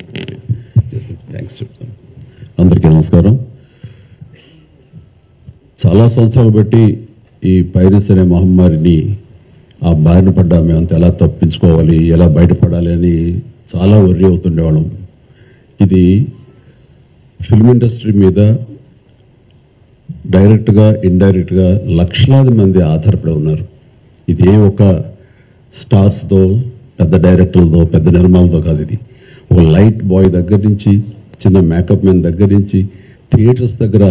Thanks చెప్తాను. అందరికీ నమస్కారం. చాలా సంవత్సరాలు బట్టి ఈ పైరసీ అనే మహమ్మారిని ఆ బారిన పడ్డా మేమంతా ఎలా తప్పించుకోవాలి, ఎలా బయటపడాలి అని చాలా వర్రీ అవుతుండేవాళ్ళం. ఇది ఫిల్మ్ ఇండస్ట్రీ మీద డైరెక్ట్గా ఇండైరెక్ట్గా లక్షలాది మంది ఆధారపడి ఉన్నారు. ఇది ఏ ఒక స్టార్స్తో, పెద్ద డైరెక్టర్లతో, పెద్ద నిర్మాలతో కాదు. ఇది ఒక లైట్ బాయ్ దగ్గర నుంచి, చిన్న మేకప్ మ్యాన్ దగ్గర నుంచి, థియేటర్స్ దగ్గర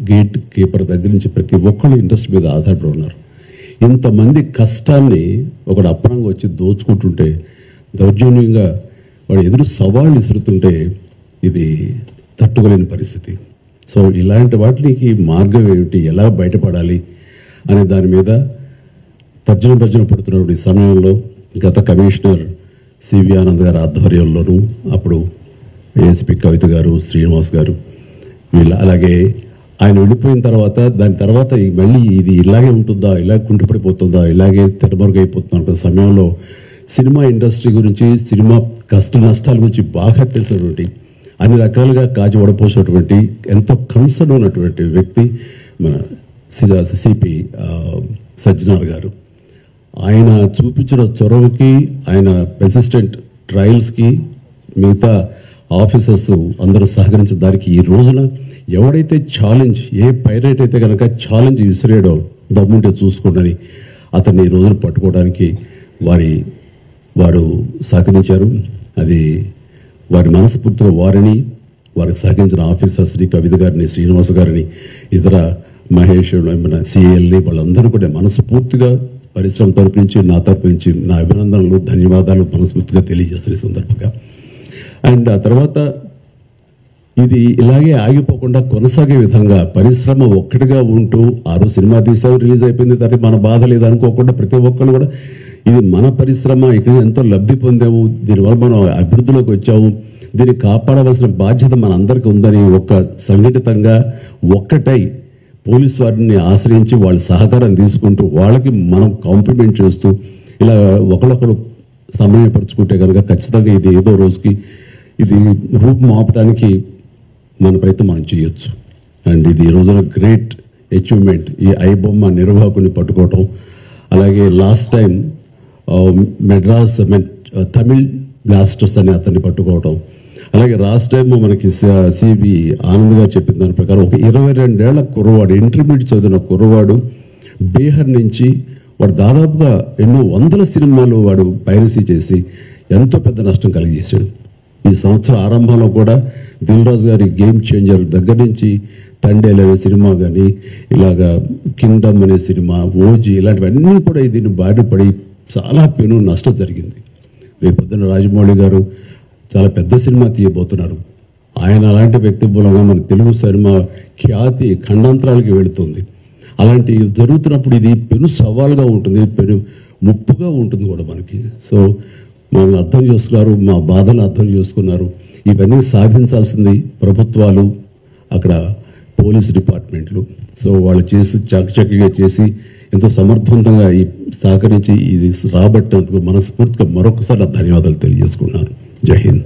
గేట్ కీపర్ దగ్గర నుంచి ప్రతి ఒక్కళ్ళు ఇండస్ట్రీ మీద ఆధారపడి ఉన్నారు. ఇంతమంది కష్టాన్ని ఒకడు అప్పనంగా వచ్చి దోచుకుంటుంటే, దౌర్జన్యంగా వాడు ఎదురు సవాళ్ళు విసురుతుంటే ఇది తట్టుకోలేని పరిస్థితి. సో ఇలాంటి వాటికి మార్గం ఏమిటి, ఎలా బయటపడాలి అనే దాని మీద తర్జన పడుతున్నప్పుడు ఈ సమయంలో గత కమిషనర్ సివి ఆనంద్ గారి ఆధ్వర్యంలోనూ, అప్పుడు ఏఎస్పీ కవిత గారు, శ్రీనివాస్ గారు, వీళ్ళ అలాగే ఆయన వెళ్ళిపోయిన తర్వాత దాని తర్వాత మళ్ళీ ఇది ఇలాగే ఉంటుందా, ఇలాగే కుంటుపడిపోతుందా, ఇలాగే తెరమరుగైపోతుందా అనుకున్న సమయంలో సినిమా ఇండస్ట్రీ గురించి, సినిమా కష్ట నష్టాల గురించి బాగా తెలిసినటువంటి, అన్ని రకాలుగా కాచి వడపోసినటువంటి, ఎంతో కన్సర్న్ ఉన్నటువంటి వ్యక్తి మన సిపి సజ్జనార్ గారు. ఆయన చూపించిన చొరవకి, ఆయన పెర్సిస్టెంట్ ట్రయల్స్కి మిగతా ఆఫీసర్స్ అందరూ సహకరించిన దానికి ఈ రోజున ఎవడైతే ఛాలెంజ్, ఏ పైరేట్ అయితే కనుక ఛాలెంజ్ విసిరేయడో దమ్ముంటే చూసుకోండి అతన్ని ఈ రోజున పట్టుకోవడానికి వారు సహకరించారు. అది వారి మనస్ఫూర్తిగా వారికి సహకరించిన ఆఫీసర్స్ని, కవిత గారిని, శ్రీనివాస్ గారిని, ఇతర మహేష్, మన సిఎల్ని, వాళ్ళందరూ కూడా మనస్ఫూర్తిగా పరిశ్రమ తరపు నుంచి, నా తరపు నుంచి నా అభినందనలు, ధన్యవాదాలు మనస్ఫూర్తిగా తెలియజేస్తున్న సందర్భంగా. అండ్ ఆ తర్వాత ఇది ఇలాగే ఆగిపోకుండా కొనసాగే విధంగా పరిశ్రమ ఒక్కటిగా ఉంటూ, ఆరు సినిమా తీసావు, రిలీజ్ అయిపోయింది, దానికి మన బాధ లేదు అనుకోకుండా ప్రతి ఒక్కరు కూడా ఇది మన పరిశ్రమ, ఇక్కడ ఎంతో లబ్ధి పొందాము, దీనివల్ల మనం అభివృద్ధిలోకి వచ్చాము, దీన్ని కాపాడవలసిన బాధ్యత మన అందరికీ ఉందని ఒక సంఘటితంగా ఒక్కటై పోలీసు వారిని ఆశ్రయించి వాళ్ళ సహకారం తీసుకుంటూ వాళ్ళకి మనం కాంప్లిమెంట్ చేస్తూ ఇలా ఒకరొకరు సమన్వయపరుచుకుంటే కనుక ఖచ్చితంగా ఇది ఏదో రోజుకి ఇది రూపం ఆపడానికి మన ప్రయత్నం మనం చేయొచ్చు. అండ్ ఇది ఈ రోజున గ్రేట్ అచీవ్మెంట్, ఈ ఐబొమ్మ నిర్వాహకుని పట్టుకోవటం. అలాగే last time Madras Tamil blasters అని అతన్ని పట్టుకోవటం. అలాగే లాస్ట్ టైం మనకి సివి ఆనంద్ గారు చెప్పిన దాని ప్రకారం ఒక 22 ఏళ్ల కుర్రవాడు, ఇంటర్మీడియట్ చదివిన కుర్రవాడు, బీహార్ నుంచి వాడు దాదాపుగా ఎన్నో వందల సినిమాలు వాడు పైరసీ చేసి ఎంతో పెద్ద నష్టం కలిగజేశాడు. ఈ సంవత్సరం ఆరంభంలో కూడా దిల్ రాజు గారి గేమ్ చేంజర్ దగ్గర నుంచి, తండేల్ అనే సినిమా కానీ, ఇలాగా కింగ్డమ్ అనే సినిమా, ఓజీ, ఇలాంటివన్నీ కూడా దీన్ని బారిపడి చాలా పెను నష్టం జరిగింది. రేపొద్దున రాజమౌళి గారు చాలా పెద్ద సినిమా తీయబోతున్నారు. ఆయన అలాంటి వ్యక్తి మూలంగా మన తెలుగు సినిమా ఖ్యాతి ఖండాంతరాలకి వెళుతుంది. అలాంటి జరుగుతున్నప్పుడు ఇది పెను సవాల్గా ఉంటుంది, పెను ముప్పుగా ఉంటుంది కూడా మనకి. సో మమ్మల్ని అర్థం చేసుకున్నారు, మా బాధను అర్థం చేసుకున్నారు. ఇవన్నీ సాధించాల్సింది ప్రభుత్వాలు, అక్కడ పోలీస్ డిపార్ట్మెంట్లు. సో వాళ్ళు చేసి చక్కగా చేసి ఎంతో సమర్థవంతంగా సహకరించి ఇది రాబట్టినందుకు మనస్ఫూర్తిగా మరొకసారి ధన్యవాదాలు తెలియజేసుకున్నాను. జై హింద్.